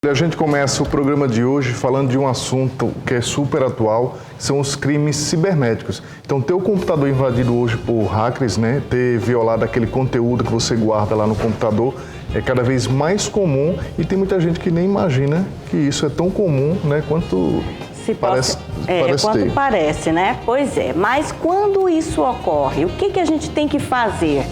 A gente começa o programa de hoje falando de um assunto que é super atual, são os crimes cibernéticos. Então, ter o computador invadido hoje por hackers, né, ter violado aquele conteúdo que você guarda lá no computador, é cada vez mais comum e tem muita gente que nem imagina que isso é tão comum, né, quanto parece, né? Pois é, mas quando isso ocorre, o que a gente tem que fazer?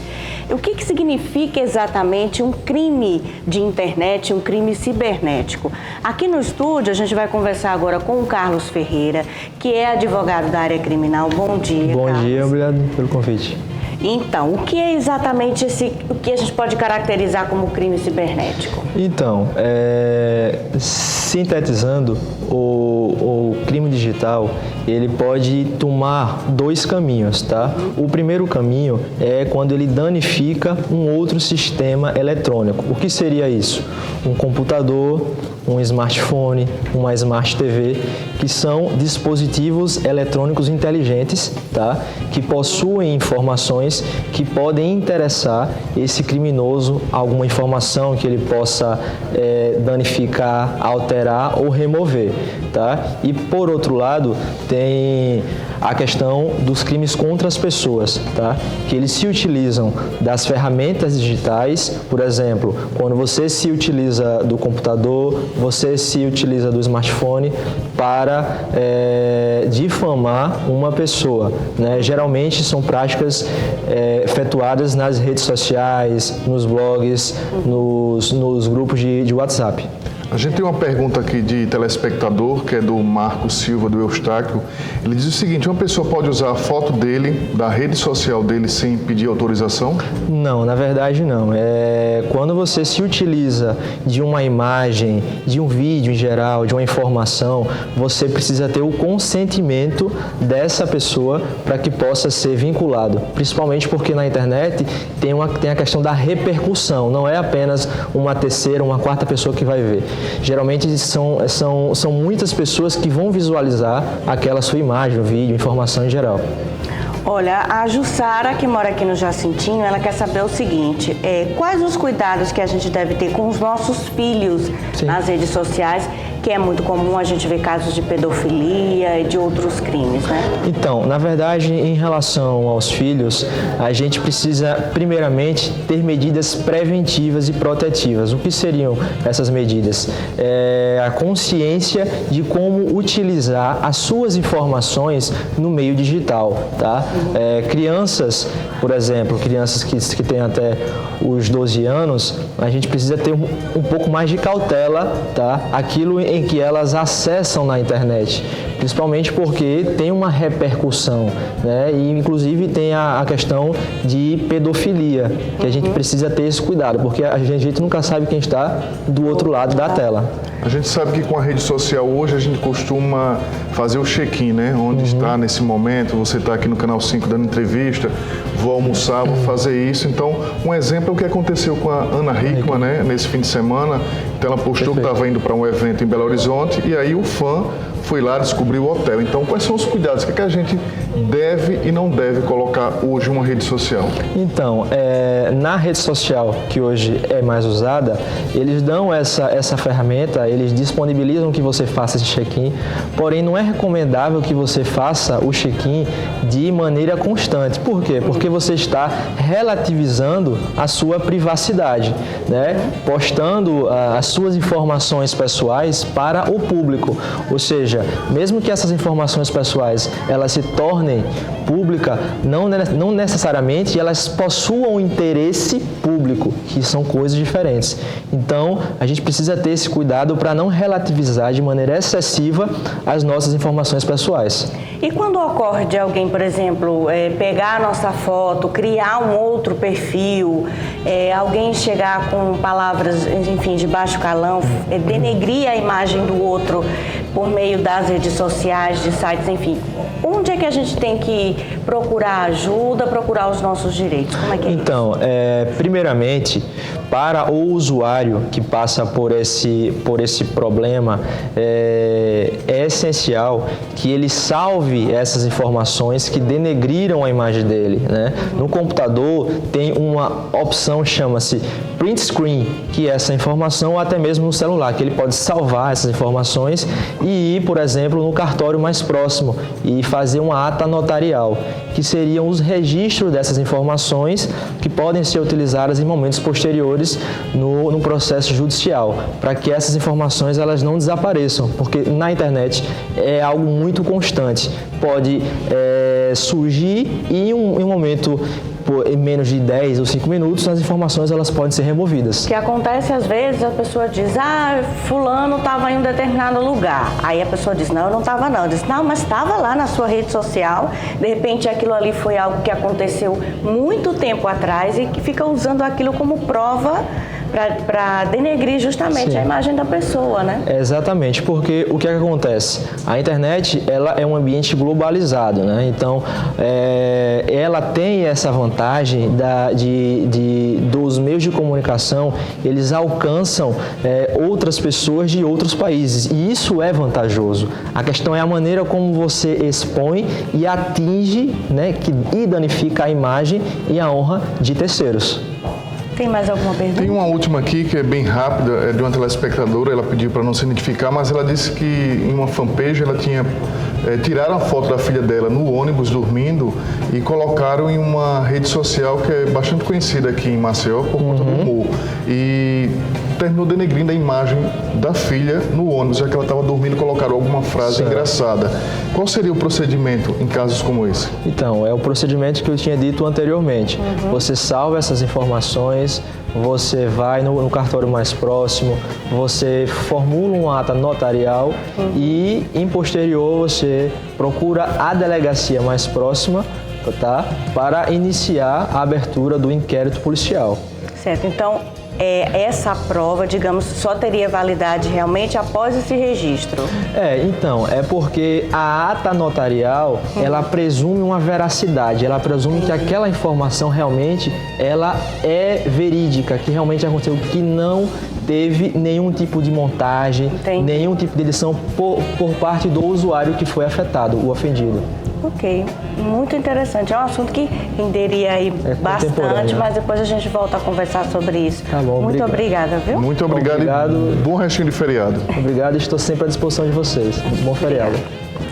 O que significa exatamente um crime de internet, um crime cibernético? Aqui no estúdio a gente vai conversar agora com o Carlos Ferreira, que é advogado da área criminal. Bom dia, Bom Carlos. dia, obrigado pelo convite. Então, o que é exatamente o que a gente pode caracterizar como crime cibernético? Então, sintetizando, o crime digital, ele pode tomar dois caminhos, tá? O primeiro caminho é quando ele danifica um outro sistema eletrônico. O que seria isso? Um computador, um smartphone, uma Smart TV, que são dispositivos eletrônicos inteligentes, tá? Que possuem informações que podem interessar esse criminoso, alguma informação que ele possa danificar, alterar ou remover, tá? E por outro lado, tem a questão dos crimes contra as pessoas, tá? Que eles se utilizam das ferramentas digitais, por exemplo, quando você se utiliza do computador, você se utiliza do smartphone para difamar uma pessoa, né? Geralmente são práticas efetuadas nas redes sociais, nos blogs, nos grupos de WhatsApp. A gente tem uma pergunta aqui de telespectador, que é do Marco Silva, do Eustáquio. Ele diz o seguinte: uma pessoa pode usar a foto dele, da rede social dele, sem pedir autorização? Não, na verdade não. Quando você se utiliza de uma imagem, de um vídeo em geral, de uma informação, você precisa ter o consentimento dessa pessoa para que possa ser vinculado. Principalmente porque na internet tem a questão da repercussão, não é apenas uma terceira, uma quarta pessoa que vai ver. Geralmente são muitas pessoas que vão visualizar aquela sua imagem, vídeo, informação em geral. Olha, a Jussara, que mora aqui no Jacintinho, ela quer saber o seguinte: quais os cuidados que a gente deve ter com os nossos filhos nas redes sociais, que é muito comum a gente ver casos de pedofilia e de outros crimes, né? Então, na verdade, em relação aos filhos, a gente precisa, primeiramente, ter medidas preventivas e protetivas. O que seriam essas medidas? A consciência de como utilizar as suas informações no meio digital, tá? Crianças, por exemplo, crianças que têm até os 12 anos, a gente precisa ter um pouco mais de cautela, tá? Aquilo em que elas acessam na internet, principalmente porque tem uma repercussão, né? E inclusive tem a questão de pedofilia, que a gente precisa ter esse cuidado, porque a gente nunca sabe quem está do outro lado da tela. A gente sabe que com a rede social hoje a gente costuma fazer o check-in, né? Onde está nesse momento, você está aqui no Canal 5 dando entrevista, vou almoçar, vou fazer isso. Então, um exemplo é o que aconteceu com a Ana Hickman, né? Nesse fim de semana. Então, ela postou que estava indo para um evento em Belo Horizonte e aí o fã foi lá descobrir o hotel. Então, quais são os cuidados? O que a gente deve e não deve colocar hoje em uma rede social? Então, na rede social que hoje é mais usada, eles dão essa ferramenta, eles disponibilizam que você faça esse check-in, porém não é recomendável que você faça o check-in de maneira constante. Por quê? Porque você está relativizando a sua privacidade, né? Postando as suas informações pessoais para o público. Ou seja, mesmo que essas informações pessoais elas se tornem públicas, não necessariamente elas possuam interesse público, que são coisas diferentes. Então, a gente precisa ter esse cuidado para não relativizar de maneira excessiva as nossas informações pessoais. E quando ocorre de alguém, por exemplo, pegar a nossa foto, criar um outro perfil, alguém chegar com palavras, enfim, de baixo calão, denegrir a imagem do outro por meio das redes sociais, de sites, enfim. Onde é que a gente tem que procurar ajuda, procurar os nossos direitos? Como é que é Então, primeiramente, para o usuário que passa por esse problema, é essencial que ele salve essas informações que denegriram a imagem dele, né? No computador tem uma opção que chama-se print screen, que é essa informação, ou até mesmo no celular, que ele pode salvar essas informações e ir, por exemplo, no cartório mais próximo e fazer uma ata notarial, que seriam os registros dessas informações que podem ser utilizadas em momentos posteriores no processo judicial, para que essas informações elas não desapareçam, porque na internet é algo muito constante, pode surgir e em um momento em menos de 10 ou 5 minutos, as informações elas podem ser removidas. O que acontece às vezes, a pessoa diz, fulano estava em um determinado lugar. Aí a pessoa diz, não, eu não estava não. Diz, não, mas estava lá na sua rede social. De repente aquilo ali foi algo que aconteceu muito tempo atrás e que fica usando aquilo como prova para denegrir justamente a imagem da pessoa, né? Exatamente, porque o que acontece? A internet, ela é um ambiente globalizado, né? Então, ela tem essa vantagem dos meios de comunicação, eles alcançam outras pessoas de outros países, e isso é vantajoso. A questão é a maneira como você expõe e atinge, né, e danifica a imagem e a honra de terceiros. Tem mais alguma pergunta? Tem uma última aqui que é bem rápida, é de uma telespectadora, ela pediu para não se identificar, mas ela disse que em uma fanpage ela tinha tiraram a foto da filha dela no ônibus dormindo e colocaram em uma rede social que é bastante conhecida aqui em Maceió por conta do humor. E terminou denegrindo a imagem da filha no ônibus, já que ela estava dormindo, colocaram alguma frase engraçada. Qual seria o procedimento em casos como esse? Então, é o procedimento que eu tinha dito anteriormente. Você salva essas informações, você vai no cartório mais próximo, você formula uma ata notarial e, em posterior, você procura a delegacia mais próxima, tá? Para iniciar a abertura do inquérito policial. Certo, então essa prova, digamos, só teria validade realmente após esse registro? Então, é porque a ata notarial, ela presume uma veracidade, ela presume que aquela informação realmente, ela é verídica, que realmente aconteceu, que não teve nenhum tipo de montagem, nenhum tipo de edição por parte do usuário que foi afetado, o ofendido. Ok, muito interessante. É um assunto que renderia aí bastante, mas depois a gente volta a conversar sobre isso. Tá bom, muito obrigada, viu? Muito obrigado. E bom restinho de feriado. Obrigado, estou sempre à disposição de vocês. Bom feriado.